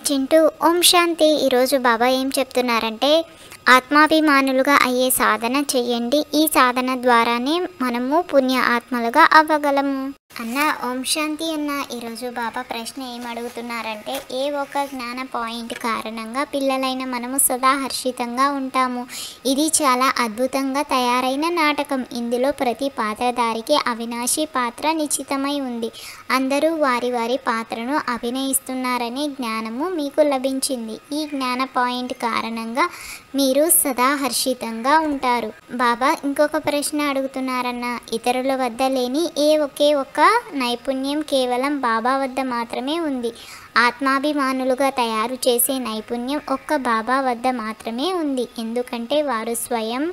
చింటూ ఓం శాంతి. ఈరోజు బాబా ఏం చెప్తున్నారంటే ఆత్మాభిమానులుగా అయ్యే సాధన చెయ్యండి. ఈ సాధన ద్వారానే మనము పుణ్య ఆత్మలుగా అవ్వగలము అన్న. ఓం శాంతి అన్న. ఈరోజు బాబా ప్రశ్న ఏం అడుగుతున్నారంటే ఏ ఒక్క జ్ఞాన పాయింట్ కారణంగా పిల్లలైన మనము సదా హర్షితంగా ఉంటాము. ఇది చాలా అద్భుతంగా తయారైన నాటకం. ఇందులో ప్రతి పాత్రధారికి అవినాశి పాత్ర నిశ్చితమై ఉంది. అందరూ వారి వారి పాత్రను అభినయిస్తున్నారనే జ్ఞానము మీకు లభించింది. ఈ జ్ఞాన పాయింట్ కారణంగా మీరు సదా హర్షితంగా ఉంటారు. బాబా ఇంకొక ప్రశ్న అడుగుతున్నారన్న. ఇతరుల వద్ద లేని ఒకే ఒక్క నైపుణ్యం కేవలం బాబా వద్ద మాత్రమే ఉంది. ఆత్మాభిమానులుగా తయారు చేసే నైపుణ్యం ఒక్క బాబా వద్ద మాత్రమే ఉంది. ఎందుకంటే వారు స్వయం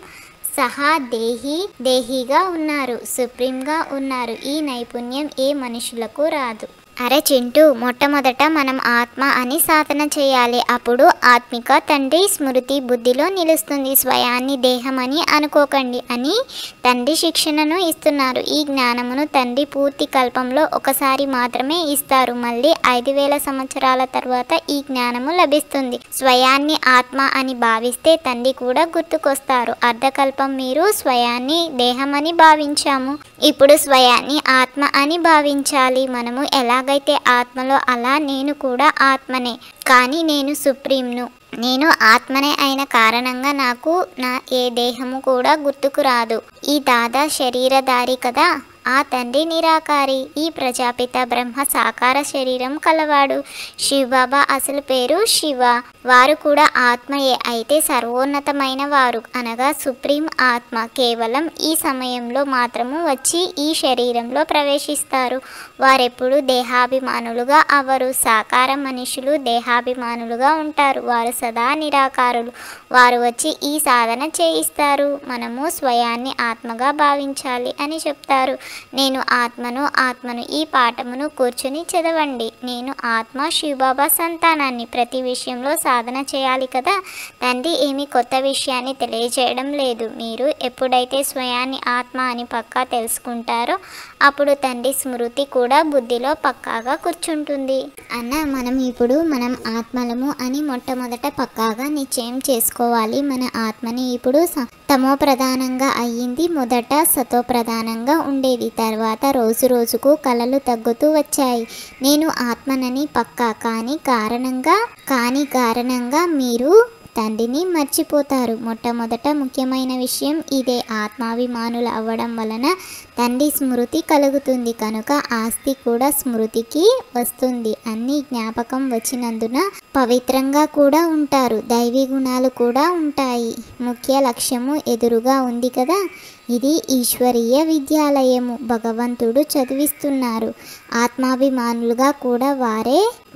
సహా దేహిగా ఉన్నారు, సుప్రీంగా ఉన్నారు. ఈ నైపుణ్యం ఏ మనుషులకు రాదు. అరే చింటూ, మొట్టమొదట మనం ఆత్మ అని సాధన చేయాలి. అప్పుడు ఆత్మిక తండ్రి స్మృతి బుద్ధిలో నిలుస్తుంది. స్వయాన్ని దేహమని అనుకోకండి అని తండ్రి శిక్షణను ఇస్తున్నారు. ఈ జ్ఞానమును తండ్రి పూర్తి కల్పంలో ఒకసారి మాత్రమే ఇస్తారు. మళ్ళీ 5000 సంవత్సరాల తర్వాత ఈ జ్ఞానము లభిస్తుంది. స్వయాన్ని ఆత్మ అని భావిస్తే తండ్రి కూడా గుర్తుకొస్తారు. అర్ధకల్పం మీరు స్వయాన్ని దేహమని భావించాము, ఇప్పుడు స్వయాన్ని ఆత్మ అని భావించాలి. మనము ఎలాగైతే ఆత్మలో అలా నేను కూడా ఆత్మనే, కానీ నేను సుప్రీంను. నేను ఆత్మనే అయిన కారణంగా నాకు నా ఏ దేహము కూడా గుర్తుకు రాదు. ఈ దాదా శరీరధారి కదా, ఆ తండ్రి నిరాకారి. ఈ ప్రజాపిత బ్రహ్మ సాకార శరీరం కలవాడు. శివబాబా అసలు పేరు శివ. వారు కూడా ఆత్మయే, అయితే సర్వోన్నతమైన వారు అనగా సుప్రీం ఆత్మ. కేవలం ఈ సమయంలో మాత్రము వచ్చి ఈ శరీరంలో ప్రవేశిస్తారు. వారెప్పుడు దేహాభిమానులుగా అవ్వరు. సాకార మనుషులు దేహాభిమానులుగా ఉంటారు. వారు సదా నిరాకారులు. వారు వచ్చి ఈ సాధన చేయిస్తారు. మనము స్వయాన్ని ఆత్మగా భావించాలి అని చెప్తారు. నేను ఆత్మను ఈ పాఠమును కూర్చుని చదవండి. నేను ఆత్మ శివబాబా సంతానాన్ని. ప్రతి విషయంలో సాధన చేయాలి కదా. తండ్రి ఏమి కొత్త విషయాన్ని తెలియజేయడం లేదు. మీరు ఎప్పుడైతే స్వయాన్ని ఆత్మ అని పక్కా తెలుసుకుంటారో అప్పుడు తండ్రి స్మృతి కూడా బుద్ధిలో పక్కాగా కూర్చుంటుంది అన్న. మనం ఆత్మలము అని మొట్టమొదట పక్కాగా నిశ్చయం చేసుకోవాలి. మన ఆత్మని ఇప్పుడు తమో ప్రధానంగా అయ్యింది. మొదట సతో ప్రధానంగా ఉండేది. తర్వాత రోజు రోజుకు కలలు తగ్గుతూ వచ్చాయి. నేను ఆత్మనని పక్కా, కానీ కారణంగా మీరు తండ్రిని మర్చిపోతారు. మొట్టమొదట ముఖ్యమైన విషయం ఇదే. ఆత్మాభిమానులు అవ్వడం వలన తండ్రి స్మృతి కలుగుతుంది. కనుక ఆస్తి కూడా స్మృతికి వస్తుంది. అన్ని జ్ఞాపకం వచ్చినందున పవిత్రంగా కూడా ఉంటారు. దైవీ గుణాలు కూడా ఉంటాయి. ముఖ్య లక్ష్యము ఎదురుగా ఉంది కదా. ఇది ఈశ్వరీయ విద్యాలయము. భగవంతుడు చదివిస్తున్నారు. ఆత్మాభిమానులుగా కూడా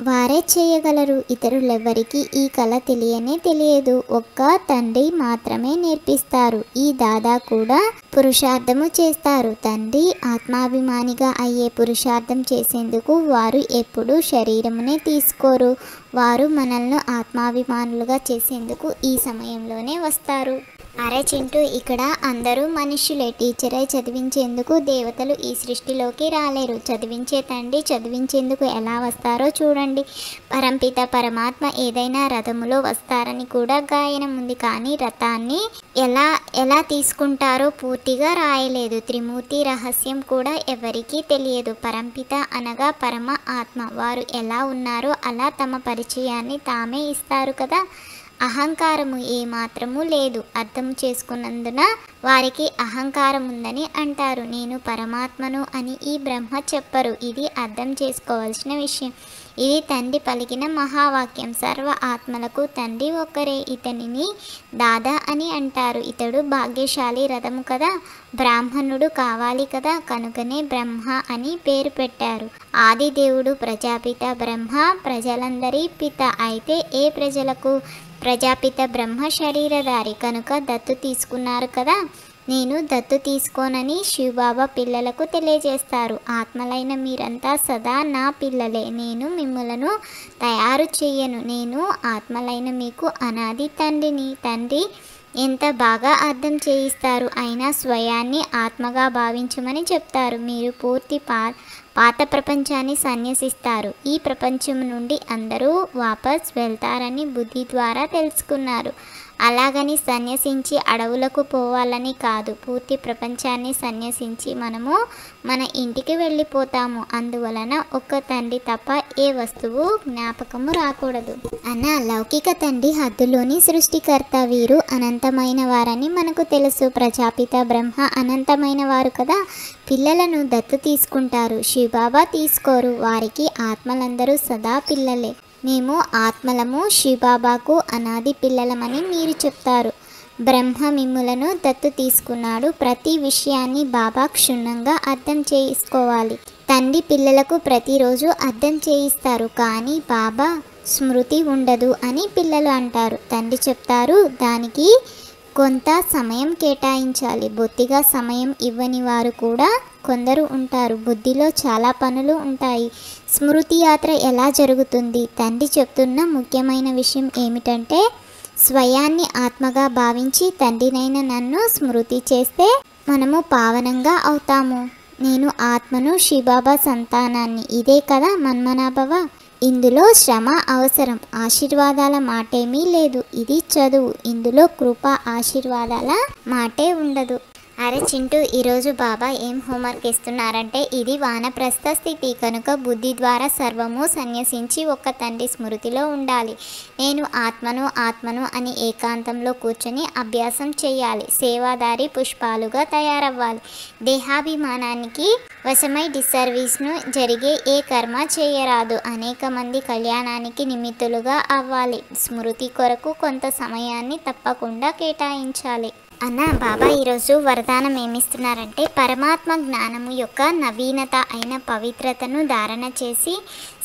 వారే చేయగలరు. ఇతరులెవరికి ఈ కళ తెలియదు. ఒక్క తండ్రి మాత్రమే నేర్పిస్తారు. ఈ దాదా కూడా పురుషార్థము చేస్తారు. తండ్రి ఆత్మాభిమానిగా అయ్యే పురుషార్థం చేసేందుకు వారు ఎప్పుడూ శరీరమునే తీసుకోరు. వారు మనల్ని ఆత్మాభిమానులుగా చేసేందుకు ఈ సమయంలోనే వస్తారు. అరే చింటూ, ఇక్కడ అందరూ మనుషులే. టీచరై చదివించేందుకు దేవతలు ఈ సృష్టిలోకి రాలేరు. చదివించే తండ్రి చదివించేందుకు ఎలా వస్తారో చూడండి. పరంపిత పరమాత్మ ఏదైనా రథములో వస్తారని కూడా గాయనం ఉంది. కానీ రథాన్ని ఎలా తీసుకుంటారో పూర్తిగా రాయలేదు. త్రిమూర్తి రహస్యం కూడా ఎవరికీ తెలియదు. పరంపిత అనగా పరమ ఆత్మ. వారు ఎలా ఉన్నారో అలా తమ పరిచయాన్ని తామే ఇస్తారు కదా. అహంకారము ఏమాత్రము లేదు. అర్థం చేసుకున్నందున వారికి అహంకారం ఉందని అంటారు. నేను పరమాత్మను అని ఈ బ్రహ్మ చెప్పరు. ఇది అర్థం చేసుకోవాల్సిన విషయం. ఇది తండ్రి పలికిన మహావాక్యం. సర్వ ఆత్మలకు తండ్రి ఒక్కరే. ఇతనిని దాదా అని అంటారు. ఇతడు భాగ్యశాలి రథము కదా. బ్రాహ్మణుడు కావాలి కదా, కనుకనే బ్రహ్మ అని పేరు పెట్టారు. ఆది దేవుడు ప్రజాపిత బ్రహ్మ, ప్రజలందరి పిత. అయితే ఏ ప్రజలకు? ప్రజాపిత బ్రహ్మ శరీరధారి కనుక దత్తు తీసుకున్నారు కదా. నేను దత్తు తీసుకోనని శివబాబా పిల్లలకు తెలియజేస్తారు. ఆత్మలైన మీరంతా సదా నా పిల్లలే. నేను మిమ్మలను తయారు చెయ్యను. నేను ఆత్మలైన మీకు అనాది తండ్రిని. తండ్రి ఎంత బాగా అర్థం చేయిస్తారు. అయినా స్వయాన్ని ఆత్మగా భావించమని చెప్తారు. మీరు పూర్తి పాత ప్రపంచాన్ని సన్యసిస్తారు. ఈ ప్రపంచం నుండి అందరూ వాపస్ వెళ్తారని బుద్ధి ద్వారా తెలుసుకున్నారు. అలాగని సన్యసించి అడవులకు పోవాలని కాదు. పూర్తి ప్రపంచాన్ని సన్యసించి మనము మన ఇంటికి వెళ్ళిపోతాము. అందువలన ఒక్క తండ్రి తప్ప ఏ వస్తువు జ్ఞాపకము రాకూడదు. అన్న లౌకిక తండ్రి హద్దులోని సృష్టికర్త. వీరు అనంతమైన వారని మనకు తెలుసు. ప్రజాపిత బ్రహ్మ అనంతమైన వారు కదా. పిల్లలను దత్తు తీసుకుంటారు. శివబాబా తీసుకోరు. వారికి ఆత్మలందరూ సదా పిల్లలే. మేము ఆత్మలము, శివబాబాకు అనాది పిల్లలమని మీరు చెప్తారు. బ్రహ్మ మిమ్ములను దత్తు తీసుకున్నాడు. ప్రతి విషయాన్ని బాబా క్షుణ్ణంగా అర్థం చేసుకోవాలి. తండ్రి పిల్లలకు ప్రతిరోజు అర్థం చేయిస్తారు. కానీ బాబా స్మృతి ఉండదు అని పిల్లలు అంటారు. తండ్రి చెప్తారు దానికి కొంత సమయం కేటాయించాలి. బొత్తిగా సమయం ఇవ్వని వారు కూడా కొందరు ఉంటారు. బుద్ధిలో చాలా పనులు ఉంటాయి. స్మృతి యాత్ర ఎలా జరుగుతుంది? తండ్రి చెప్తున్న ముఖ్యమైన విషయం ఏమిటంటే స్వయాన్ని ఆత్మగా భావించి తండ్రినైన నన్ను స్మృతి చేస్తే మనము పావనంగా అవుతాము. నేను ఆత్మను, శివబాబా సంతానాన్ని. ఇదే కదా మన్మనాభవ. ఇందులో శ్రమ అవసరం. ఆశీర్వాదాల మాటేమీ లేదు. ఇది చదువు. ఇందులో కృప, ఆశీర్వాదాల మాటే ఉండదు. అరే చింటూ, ఈరోజు బాబా ఏం హోంవర్క్ ఇస్తున్నారంటే ఇది వానప్రస్థ స్థితి కనుక బుద్ధి ద్వారా సర్వము సన్యసించి ఒక్క తండ్రి స్మృతిలో ఉండాలి. నేను ఆత్మను అని ఏకాంతంలో కూర్చొని అభ్యాసం చేయాలి. సేవాదారి పుష్పాలుగా తయారవ్వాలి. దేహాభిమానానికి వశమై డిస్సర్వీస్ను జరిగే ఏ కర్మ చేయరాదు. అనేక మంది కళ్యాణానికి నిమిత్తులుగా అవ్వాలి. స్మృతి కొరకు కొంత సమయాన్ని తప్పకుండా కేటాయించాలి. అన్న బాబా ఈరోజు వరదానం ఏమిస్తున్నారంటే పరమాత్మ జ్ఞానము యొక్క నవీనత అయిన పవిత్రతను ధారణ చేసి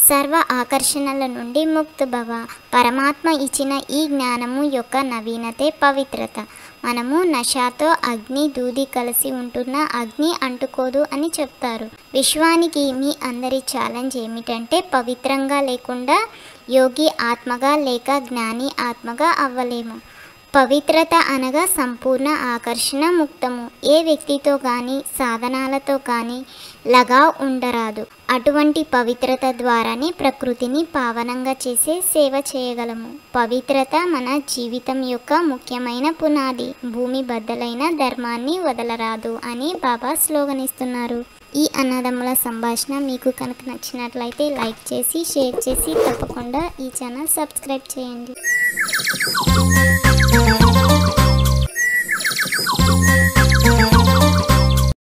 సర్వ ఆకర్షణల నుండి ముక్త భవ. పరమాత్మ ఇచ్చిన ఈ జ్ఞానము యొక్క నవీనతే పవిత్రత. మనము నషాతో అగ్ని దూది కలిసి ఉంటున్న అగ్ని అంటుకోదు అని చెప్తారు. విశ్వానికి మీ అందరి ఛాలెంజ్ ఏమిటంటే పవిత్రంగా లేకుండా యోగి ఆత్మగా లేక జ్ఞాని ఆత్మగా అవ్వలేము. పవిత్రత అనగా సంపూర్ణ ఆకర్షణ ముక్తము. ఏ వ్యక్తితో కానీ సాధనాలతో కానీ లగావ్ ఉండరాదు. అటువంటి పవిత్రత ద్వారానే ప్రకృతిని పావనంగా చేసే సేవ చేయగలము. పవిత్రత మన జీవితం యొక్క ముఖ్యమైన పునాది. భూమి బద్దలైన ధర్మాన్ని వదలరాదు అని బాబా స్లోగన్ ఇస్తున్నారు. ఈ అన్నదమ్ముల సంభాషణ మీకు కనుక నచ్చినట్లయితే లైక్ చేసి షేర్ చేసి తప్పకుండా ఈ ఛానల్ సబ్స్క్రైబ్ చేయండి.